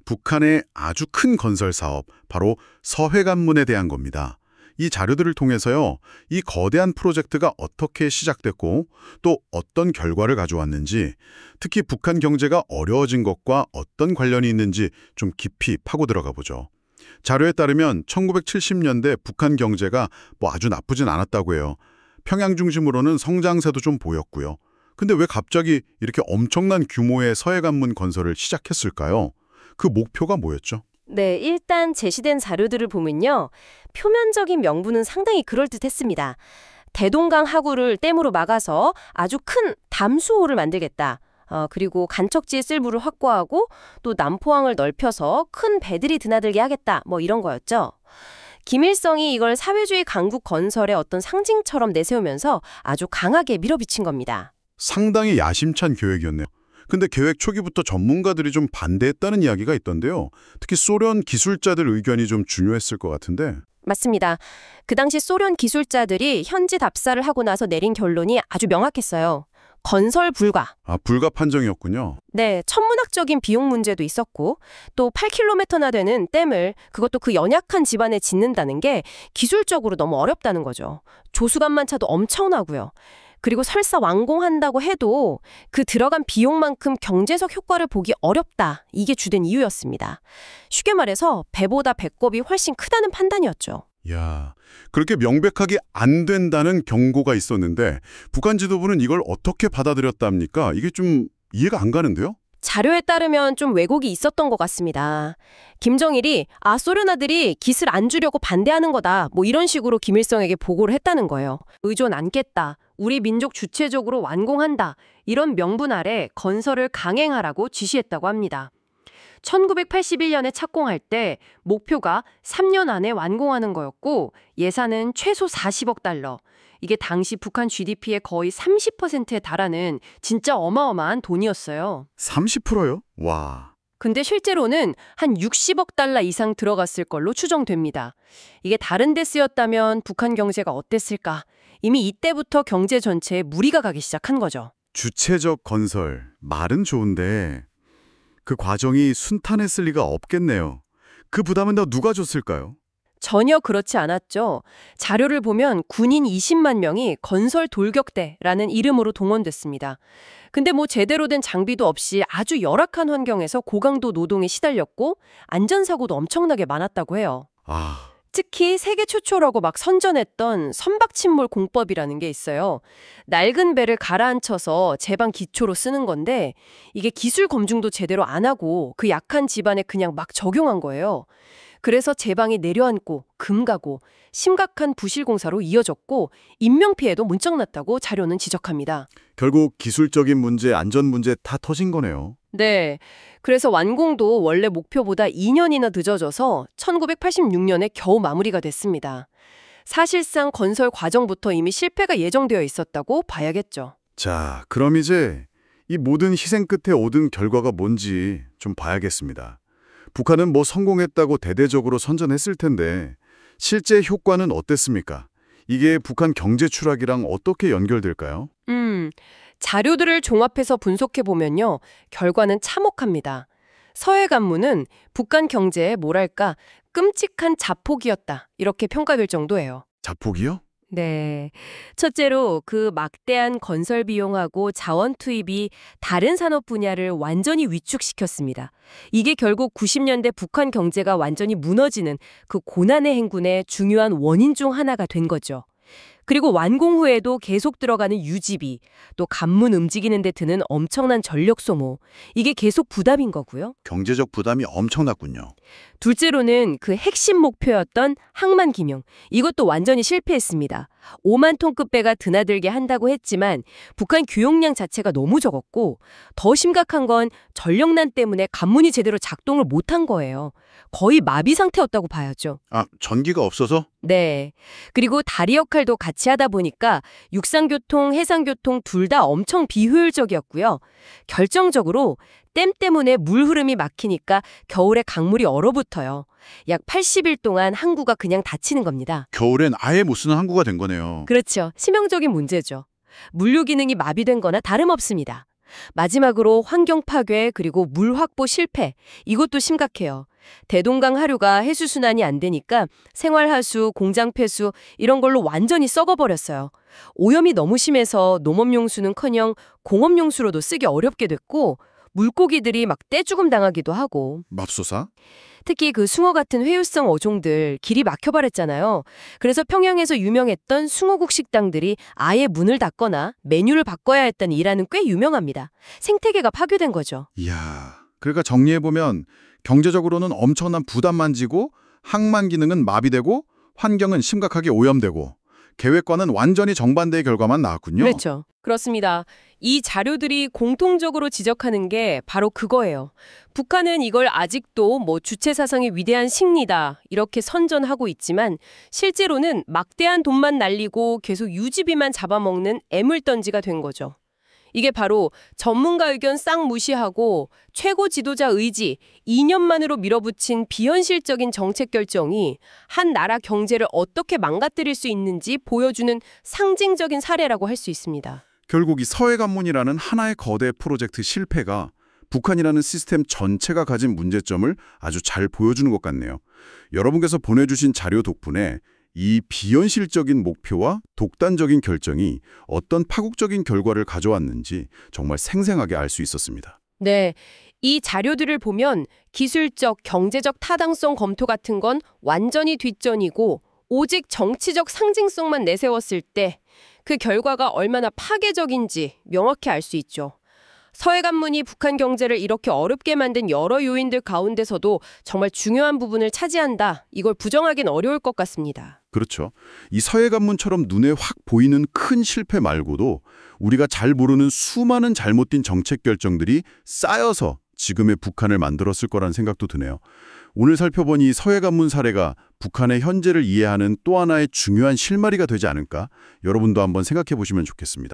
북한의 아주 큰 건설 사업, 바로 서해관문에 대한 겁니다. 이 자료들을 통해서요, 이 거대한 프로젝트가 어떻게 시작됐고 또 어떤 결과를 가져왔는지, 특히 북한 경제가 어려워진 것과 어떤 관련이 있는지 좀 깊이 파고 들어가 보죠. 자료에 따르면 1970년대 북한 경제가 뭐 아주 나쁘진 않았다고 해요. 평양 중심으로는 성장세도 좀 보였고요. 근데 왜 갑자기 이렇게 엄청난 규모의 서해관문 건설을 시작했을까요? 그 목표가 뭐였죠? 네, 일단 제시된 자료들을 보면요. 표면적인 명분은 상당히 그럴듯했습니다. 대동강 하구를 댐으로 막아서 아주 큰 담수호를 만들겠다. 그리고 간척지에 쓸 물을 확보하고 또 남포항을 넓혀서 큰 배들이 드나들게 하겠다. 뭐 이런 거였죠. 김일성이 이걸 사회주의 강국 건설의 어떤 상징처럼 내세우면서 아주 강하게 밀어붙인 겁니다. 상당히 야심찬 계획이었네요. 근데 계획 초기부터 전문가들이 좀 반대했다는 이야기가 있던데요. 특히 소련 기술자들 의견이 좀 중요했을 것 같은데. 맞습니다. 그 당시 소련 기술자들이 현지 답사를 하고 나서 내린 결론이 아주 명확했어요. 건설 불가. 불가 판정이었군요. 네, 천문학적인 비용 문제도 있었고 또 8km나 되는 댐을 그것도 그 연약한 지반에 짓는다는 게 기술적으로 너무 어렵다는 거죠. 조수간만 차도 엄청나고요. 그리고 설사 완공한다고 해도 그 들어간 비용만큼 경제적 효과를 보기 어렵다. 이게 주된 이유였습니다. 쉽게 말해서 배보다 배꼽이 훨씬 크다는 판단이었죠. 야, 그렇게 명백하게 안 된다는 경고가 있었는데 북한 지도부는 이걸 어떻게 받아들였답니까? 이게 좀 이해가 안 가는데요? 자료에 따르면 좀 왜곡이 있었던 것 같습니다. 김정일이 소련아들이 깃을 안 주려고 반대하는 거다. 뭐 이런 식으로 김일성에게 보고를 했다는 거예요. 의존 않겠다. 우리 민족 주체적으로 완공한다. 이런 명분 아래 건설을 강행하라고 지시했다고 합니다. 1981년에 착공할 때 목표가 3년 안에 완공하는 거였고 예산은 최소 40억 달러. 이게 당시 북한 GDP의 거의 30%에 달하는 진짜 어마어마한 돈이었어요. 30%요? 와. 근데 실제로는 한 60억 달러 이상 들어갔을 걸로 추정됩니다. 이게 다른 데 쓰였다면 북한 경제가 어땠을까? 이미 이때부터 경제 전체에 무리가 가기 시작한 거죠. 주체적 건설, 말은 좋은데 그 과정이 순탄했을 리가 없겠네요. 그 부담은 다 누가 줬을까요? 전혀 그렇지 않았죠. 자료를 보면 군인 20만 명이 건설 돌격대라는 이름으로 동원됐습니다. 근데 뭐 제대로 된 장비도 없이 아주 열악한 환경에서 고강도 노동에 시달렸고 안전사고도 엄청나게 많았다고 해요. 특히 세계 최초라고 막 선전했던 선박침몰 공법이라는 게 있어요. 낡은 배를 가라앉혀서 제방 기초로 쓰는 건데 이게 기술 검증도 제대로 안 하고 그 약한 집안에 그냥 막 적용한 거예요. 그래서 제방이 내려앉고 금가고 심각한 부실 공사로 이어졌고 인명피해도 문짝 났다고 자료는 지적합니다. 결국 기술적인 문제, 안전 문제 다 터진 거네요. 네. 그래서 완공도 원래 목표보다 2년이나 늦어져서 1986년에 겨우 마무리가 됐습니다. 사실상 건설 과정부터 이미 실패가 예정되어 있었다고 봐야겠죠. 자, 그럼 이제 이 모든 희생 끝에 얻은 결과가 뭔지 좀 봐야겠습니다. 북한은 뭐 성공했다고 대대적으로 선전했을 텐데 실제 효과는 어땠습니까? 이게 북한 경제 추락이랑 어떻게 연결될까요? 자료들을 종합해서 분석해보면요. 결과는 참혹합니다. 서해관문은 북한 경제의 뭐랄까 끔찍한 자폭이었다. 이렇게 평가될 정도예요. 자폭이요? 네. 첫째로 그 막대한 건설 비용하고 자원 투입이 다른 산업 분야를 완전히 위축시켰습니다. 이게 결국 90년대 북한 경제가 완전히 무너지는 그 고난의 행군의 중요한 원인 중 하나가 된 거죠. 그리고 완공 후에도 계속 들어가는 유지비, 또 관문 움직이는 데 드는 엄청난 전력 소모, 이게 계속 부담인 거고요. 경제적 부담이 엄청났군요. 둘째로는 그 핵심 목표였던 항만 기능, 이것도 완전히 실패했습니다. 5만 톤급 배가 드나들게 한다고 했지만 북한 교역량 자체가 너무 적었고 더 심각한 건 전력난 때문에 관문이 제대로 작동을 못한 거예요. 거의 마비 상태였다고 봐야죠. 전기가 없어서? 네. 그리고 다리 역할도 같이 하다 보니까 육상교통, 해상교통 둘 다 엄청 비효율적이었고요. 결정적으로 댐 때문에 물 흐름이 막히니까 겨울에 강물이 얼어붙어요. 약 80일 동안 항구가 그냥 닫히는 겁니다. 겨울엔 아예 못 쓰는 항구가 된 거네요. 그렇죠. 치명적인 문제죠. 물류 기능이 마비된 거나 다름없습니다. 마지막으로 환경 파괴 그리고 물 확보 실패. 이것도 심각해요. 대동강 하류가 해수 순환이 안 되니까 생활하수, 공장 폐수 이런 걸로 완전히 썩어버렸어요. 오염이 너무 심해서 농업용수는커녕 공업용수로도 쓰기 어렵게 됐고 물고기들이 막 떼죽음 당하기도 하고 맙소사? 특히 그 숭어 같은 회유성 어종들 길이 막혀버렸잖아요. 그래서 평양에서 유명했던 숭어국 식당들이 아예 문을 닫거나 메뉴를 바꿔야 했다는 일화는 꽤 유명합니다. 생태계가 파괴된 거죠. 이야, 그러니까 정리해보면 경제적으로는 엄청난 부담만 지고 항만 기능은 마비되고 환경은 심각하게 오염되고 계획과는 완전히 정반대의 결과만 나왔군요. 그렇죠. 그렇습니다. 이 자료들이 공통적으로 지적하는 게 바로 그거예요. 북한은 이걸 아직도 주체 사상의 위대한 승리다 이렇게 선전하고 있지만 실제로는 막대한 돈만 날리고 계속 유지비만 잡아먹는 애물단지가 된 거죠. 이게 바로 전문가 의견 싹 무시하고 최고 지도자 의지, 이념만으로 밀어붙인 비현실적인 정책 결정이 한 나라 경제를 어떻게 망가뜨릴 수 있는지 보여주는 상징적인 사례라고 할 수 있습니다. 결국 이 서해관문이라는 하나의 거대 프로젝트 실패가 북한이라는 시스템 전체가 가진 문제점을 아주 잘 보여주는 것 같네요. 여러분께서 보내주신 자료 덕분에 이 비현실적인 목표와 독단적인 결정이 어떤 파국적인 결과를 가져왔는지 정말 생생하게 알 수 있었습니다. 네, 이 자료들을 보면 기술적, 경제적 타당성 검토 같은 건 완전히 뒷전이고 오직 정치적 상징성만 내세웠을 때 그 결과가 얼마나 파괴적인지 명확히 알 수 있죠. 서해관문이 북한 경제를 이렇게 어렵게 만든 여러 요인들 가운데서도 정말 중요한 부분을 차지한다. 이걸 부정하긴 어려울 것 같습니다. 그렇죠. 이 서해관문처럼 눈에 확 보이는 큰 실패 말고도 우리가 잘 모르는 수많은 잘못된 정책 결정들이 쌓여서 지금의 북한을 만들었을 거란 생각도 드네요. 오늘 살펴본 이 서해관문 사례가 북한의 현재를 이해하는 또 하나의 중요한 실마리가 되지 않을까? 여러분도 한번 생각해 보시면 좋겠습니다.